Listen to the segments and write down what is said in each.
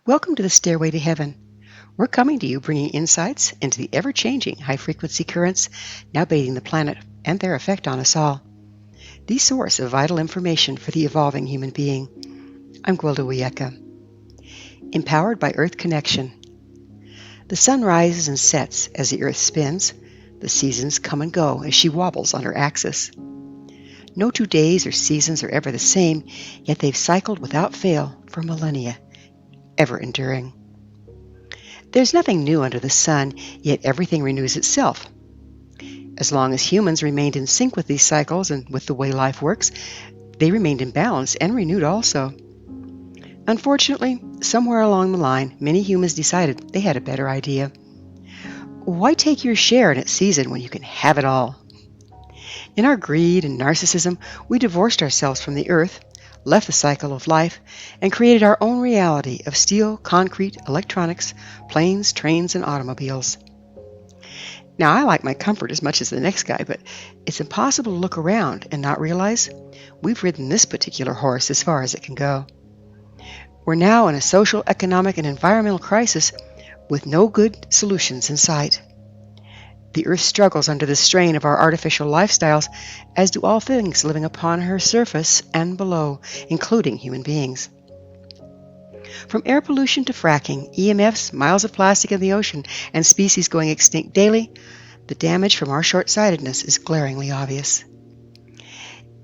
Welcome to the Stairway to Heaven. We're coming to you bringing insights into the ever-changing high-frequency currents now bathing the planet and their effect on us all. The source of vital information for the evolving human being. I'm Gwilda Wiyaka. Empowered by Earth Connection. The sun rises and sets as the Earth spins. The seasons come and go as she wobbles on her axis. No 2 days or seasons are ever the same, yet they've cycled without fail for millennia, ever enduring. There's nothing new under the sun, yet everything renews itself. As long as humans remained in sync with these cycles and with the way life works, they remained in balance and renewed also. Unfortunately, somewhere along the line, many humans decided they had a better idea. Why take your share in its season when you can have it all? In our greed and narcissism, we divorced ourselves from the earth, left the cycle of life, and created our own reality of steel, concrete, electronics, planes, trains, and automobiles. Now, I like my comfort as much as the next guy, but it's impossible to look around and not realize we've ridden this particular horse as far as it can go. We're now in a social, economic, and environmental crisis with no good solutions in sight. The earth struggles under the strain of our artificial lifestyles, as do all things living upon her surface and below, including human beings. From air pollution to fracking, EMFs, miles of plastic in the ocean, and species going extinct daily, the damage from our short-sightedness is glaringly obvious.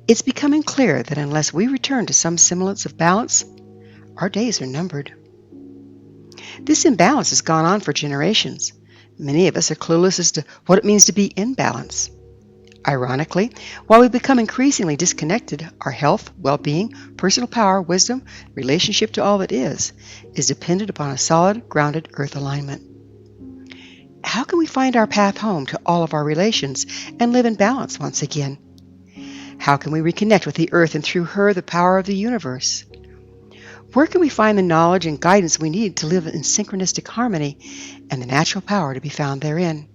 It's becoming clear that unless we return to some semblance of balance, our days are numbered. This imbalance has gone on for generations. Many of us are clueless as to what it means to be in balance. Ironically, while we become increasingly disconnected, our health, well-being, personal power, wisdom, relationship to all that is dependent upon a solid, grounded earth alignment. How can we find our path home to all of our relations and live in balance once again? How can we reconnect with the earth and through her the power of the universe? Where can we find the knowledge and guidance we need to live in synchronistic harmony and the natural power to be found therein?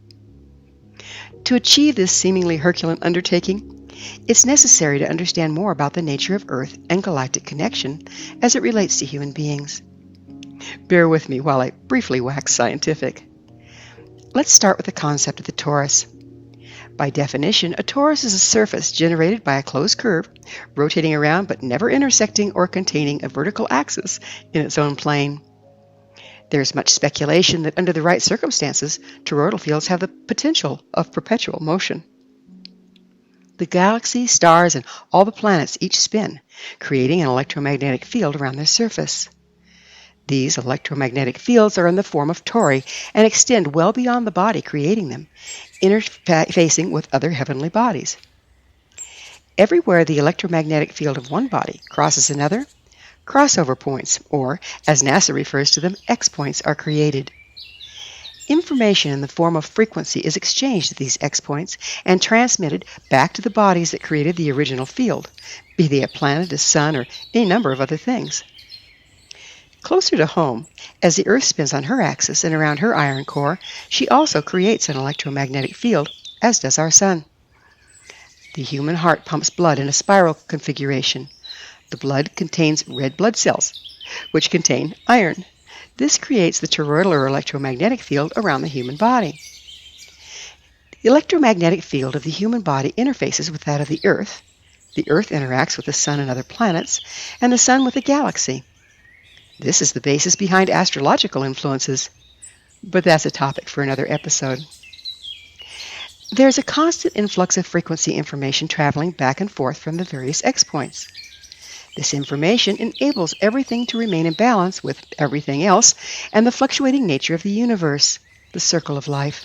To achieve this seemingly Herculean undertaking, it's necessary to understand more about the nature of Earth and galactic connection as it relates to human beings. Bear with me while I briefly wax scientific. Let's start with the concept of the torus. By definition, a torus is a surface generated by a closed curve, rotating around but never intersecting or containing a vertical axis in its own plane. There is much speculation that under the right circumstances, toroidal fields have the potential of perpetual motion. The galaxy, stars, and all the planets each spin, creating an electromagnetic field around their surface. These electromagnetic fields are in the form of tori and extend well beyond the body creating them, interfacing with other heavenly bodies. Everywhere the electromagnetic field of one body crosses another, crossover points, or, as NASA refers to them, X-points, are created. Information in the form of frequency is exchanged at these X-points and transmitted back to the bodies that created the original field, be they a planet, a sun, or any number of other things. Closer to home, as the Earth spins on her axis and around her iron core, she also creates an electromagnetic field, as does our sun. The human heart pumps blood in a spiral configuration. The blood contains red blood cells, which contain iron. This creates the toroidal or electromagnetic field around the human body. The electromagnetic field of the human body interfaces with that of the Earth. The Earth interacts with the sun and other planets, and the sun with the galaxy. This is the basis behind astrological influences, but that's a topic for another episode. There's a constant influx of frequency information traveling back and forth from the various X-points. This information enables everything to remain in balance with everything else and the fluctuating nature of the universe, the circle of life.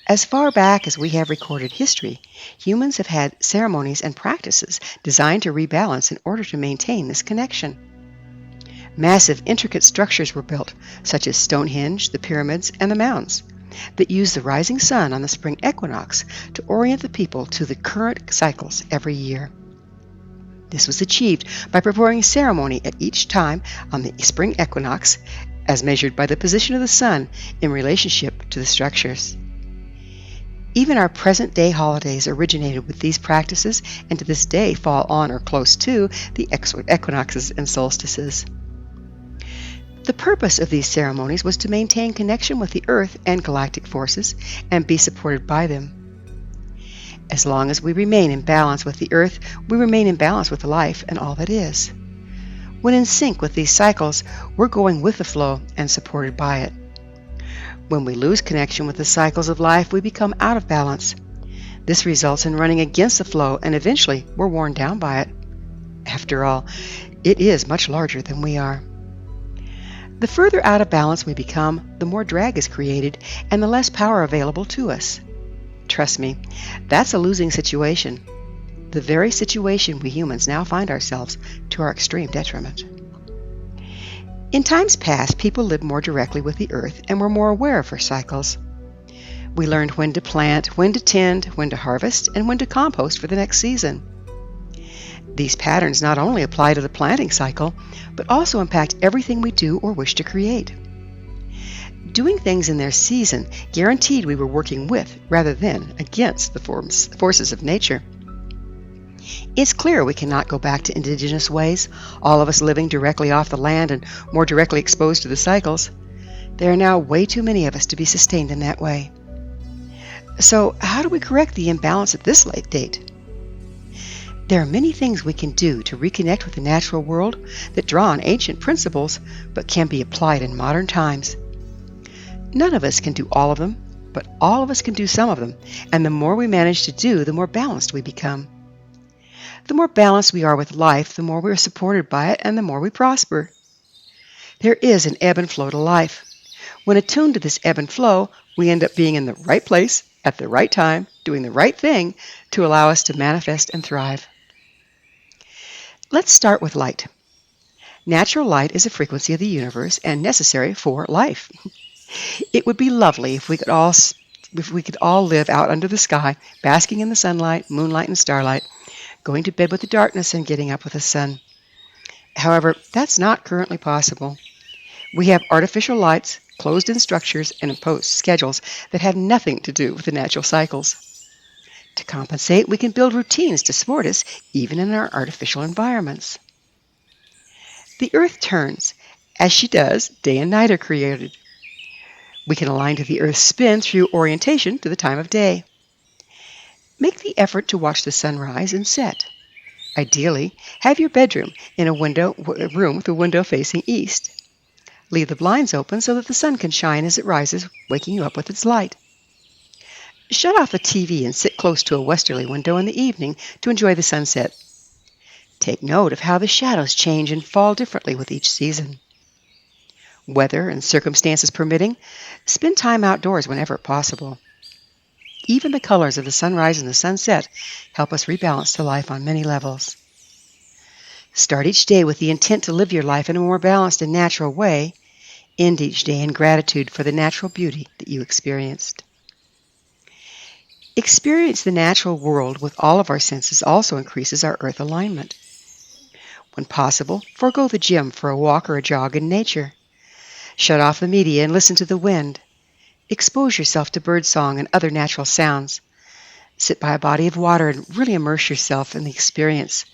As far back as we have recorded history, humans have had ceremonies and practices designed to rebalance in order to maintain this connection. Massive, intricate structures were built, such as Stonehenge, the pyramids, and the mounds, that use the rising sun on the spring equinox to orient the people to the current cycles every year. This was achieved by performing ceremony at each time on the spring equinox, as measured by the position of the sun in relationship to the structures. Even our present-day holidays originated with these practices and to this day fall on or close to the equinoxes and solstices. The purpose of these ceremonies was to maintain connection with the Earth and galactic forces and be supported by them. As long as we remain in balance with the Earth, we remain in balance with life and all that is. When in sync with these cycles, we're going with the flow and supported by it. When we lose connection with the cycles of life, we become out of balance. This results in running against the flow, and eventually we're worn down by it. After all, it is much larger than we are. The further out of balance we become, the more drag is created and the less power available to us. Trust me, that's a losing situation. The very situation we humans now find ourselves, to our extreme detriment. In times past, people lived more directly with the Earth and were more aware of her cycles. We learned when to plant, when to tend, when to harvest, and when to compost for the next season. These patterns not only apply to the planting cycle, but also impact everything we do or wish to create. Doing things in their season guaranteed we were working with, rather than against, the forces of nature. It's clear we cannot go back to indigenous ways, all of us living directly off the land and more directly exposed to the cycles. There are now way too many of us to be sustained in that way. So how do we correct the imbalance at this late date? There are many things we can do to reconnect with the natural world that draw on ancient principles but can be applied in modern times. None of us can do all of them, but all of us can do some of them, and the more we manage to do, the more balanced we become. The more balanced we are with life, the more we are supported by it, and the more we prosper. There is an ebb and flow to life. When attuned to this ebb and flow, we end up being in the right place, at the right time, doing the right thing to allow us to manifest and thrive. Let's start with light. Natural light is a frequency of the universe and necessary for life. It would be lovely if we could all live out under the sky, basking in the sunlight, moonlight, and starlight, going to bed with the darkness and getting up with the sun. However, that's not currently possible. We have artificial lights, closed-in structures, and imposed schedules that have nothing to do with the natural cycles. To compensate, we can build routines to support us, even in our artificial environments. The Earth turns. As she does, day and night are created. We can align to the Earth's spin through orientation to the time of day. Make the effort to watch the sun rise and set. Ideally, have your bedroom in a room with a window facing east. Leave the blinds open so that the sun can shine as it rises, waking you up with its light. Shut off the TV and sit close to a westerly window in the evening to enjoy the sunset. Take note of how the shadows change and fall differently with each season. Weather and circumstances permitting, spend time outdoors whenever possible. Even the colors of the sunrise and the sunset help us rebalance to life on many levels. Start each day with the intent to live your life in a more balanced and natural way. End each day in gratitude for the natural beauty that you experienced. Experience the natural world with all of our senses also increases our earth alignment. When possible, forego the gym for a walk or a jog in nature. Shut off the media and listen to the wind. Expose yourself to birdsong and other natural sounds. Sit by a body of water and really immerse yourself in the experience.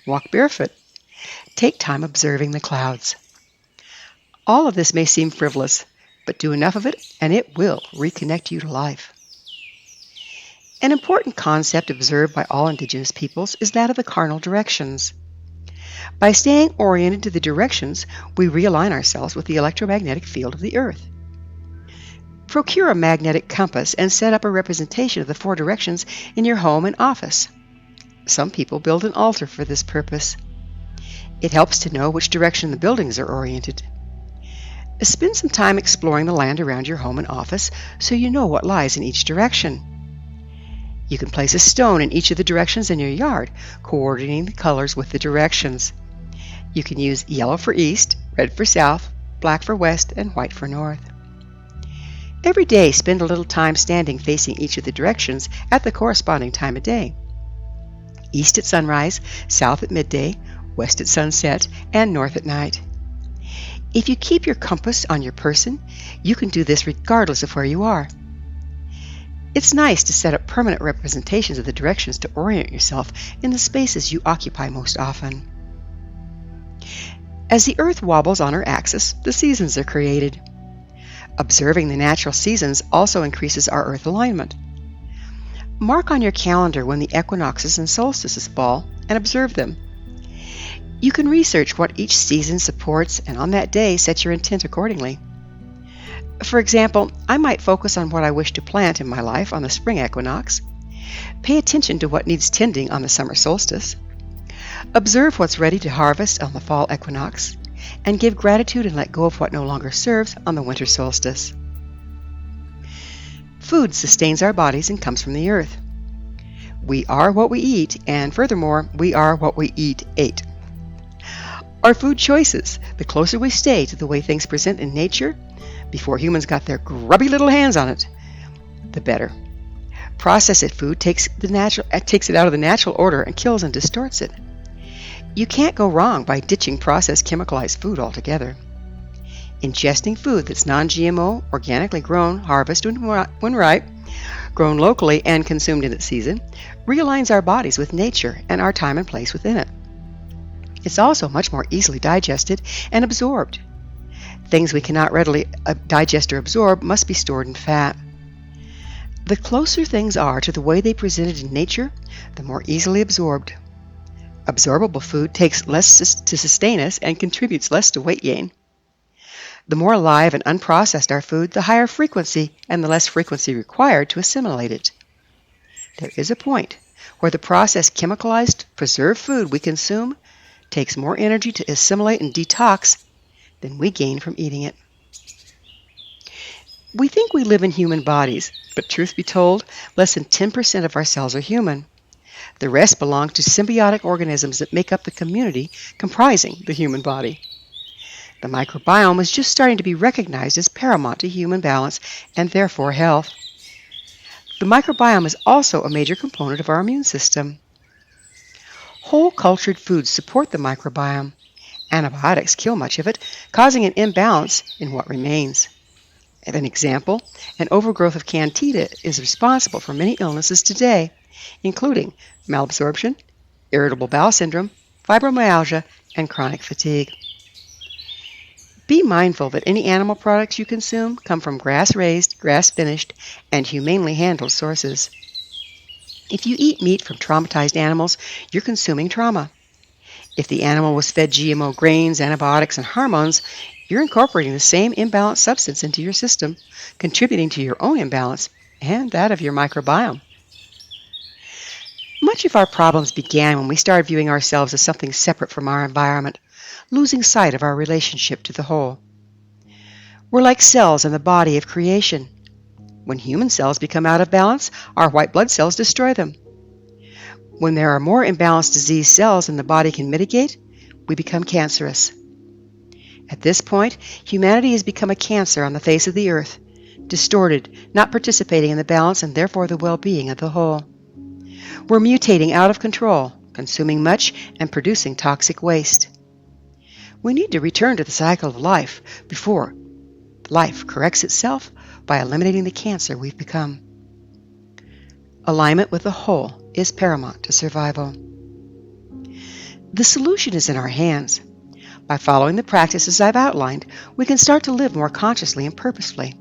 Walk barefoot. Take time observing the clouds. All of this may seem frivolous, but do enough of it and it will reconnect you to life. An important concept observed by all indigenous peoples is that of the cardinal directions. By staying oriented to the directions, we realign ourselves with the electromagnetic field of the Earth. Procure a magnetic compass and set up a representation of the 4 directions in your home and office. Some people build an altar for this purpose. It helps to know which direction the buildings are oriented. Spend some time exploring the land around your home and office so you know what lies in each direction. You can place a stone in each of the directions in your yard, coordinating the colors with the directions. You can use yellow for east, red for south, black for west, and white for north. Every day, spend a little time standing facing each of the directions at the corresponding time of day. East at sunrise, south at midday, west at sunset, and north at night. If you keep your compass on your person, you can do this regardless of where you are. It's nice to set up permanent representations of the directions to orient yourself in the spaces you occupy most often. As the Earth wobbles on her axis, the seasons are created. Observing the natural seasons also increases our Earth alignment. Mark on your calendar when the equinoxes and solstices fall and observe them. You can research what each season supports and on that day set your intent accordingly. For example, I might focus on what I wish to plant in my life on the spring equinox. Pay attention to what needs tending on the summer solstice. Observe what's ready to harvest on the fall equinox, and give gratitude and let go of what no longer serves on the winter solstice. Food sustains our bodies and comes from the earth. We are what we eat, and furthermore, we are what we ate. Our food choices, the closer we stay to the way things present in nature, before humans got their grubby little hands on it, the better. Processed food takes it out of the natural order and kills and distorts it. You can't go wrong by ditching processed chemicalized food altogether. Ingesting food that's non-GMO, organically grown, harvested when ripe, grown locally, and consumed in its season, realigns our bodies with nature and our time and place within it. It's also much more easily digested and absorbed. Things we cannot readily digest or absorb must be stored in fat. The closer things are to the way they presented in nature, the more easily absorbed. Absorbable food takes less to sustain us and contributes less to weight gain. The more alive and unprocessed our food, the higher frequency and the less frequency required to assimilate it. There is a point where the processed chemicalized, preserved food we consume takes more energy to assimilate and detox than we gain from eating it. We think we live in human bodies, but truth be told, less than 10% of our cells are human. The rest belong to symbiotic organisms that make up the community comprising the human body. The microbiome is just starting to be recognized as paramount to human balance and therefore health. The microbiome is also a major component of our immune system. Whole cultured foods support the microbiome. Antibiotics kill much of it, causing an imbalance in what remains. As an example, an overgrowth of candida is responsible for many illnesses today, including malabsorption, irritable bowel syndrome, fibromyalgia, and chronic fatigue. Be mindful that any animal products you consume come from grass-raised, grass-finished, and humanely handled sources. If you eat meat from traumatized animals, you're consuming trauma. If the animal was fed GMO grains, antibiotics, and hormones, you're incorporating the same imbalanced substance into your system, contributing to your own imbalance and that of your microbiome. Much of our problems began when we started viewing ourselves as something separate from our environment, losing sight of our relationship to the whole. We're like cells in the body of creation. When human cells become out of balance, our white blood cells destroy them. When there are more imbalanced disease cells than the body can mitigate, we become cancerous. At this point, humanity has become a cancer on the face of the earth, distorted, not participating in the balance and therefore the well-being of the whole. We're mutating out of control, consuming much, and producing toxic waste. We need to return to the cycle of life before life corrects itself by eliminating the cancer we've become. Alignment with the whole is paramount to survival. The solution is in our hands. By following the practices I've outlined, we can start to live more consciously and purposefully,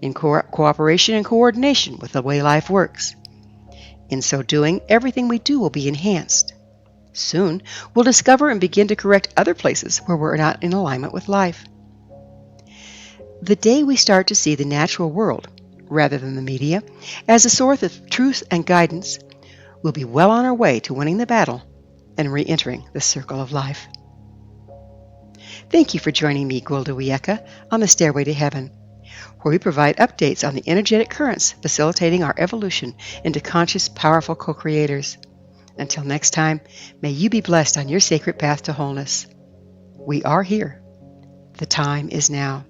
in cooperation and coordination with the way life works. In so doing, everything we do will be enhanced. Soon, we'll discover and begin to correct other places where we're not in alignment with life. The day we start to see the natural world, rather than the media, as a source of truth and guidance, we'll be well on our way to winning the battle and re-entering the circle of life. Thank you for joining me, Gwilda Wiyaka, on the Stairway to Heaven, where we provide updates on the energetic currents facilitating our evolution into conscious, powerful co-creators. Until next time, may you be blessed on your sacred path to wholeness. We are here. The time is now.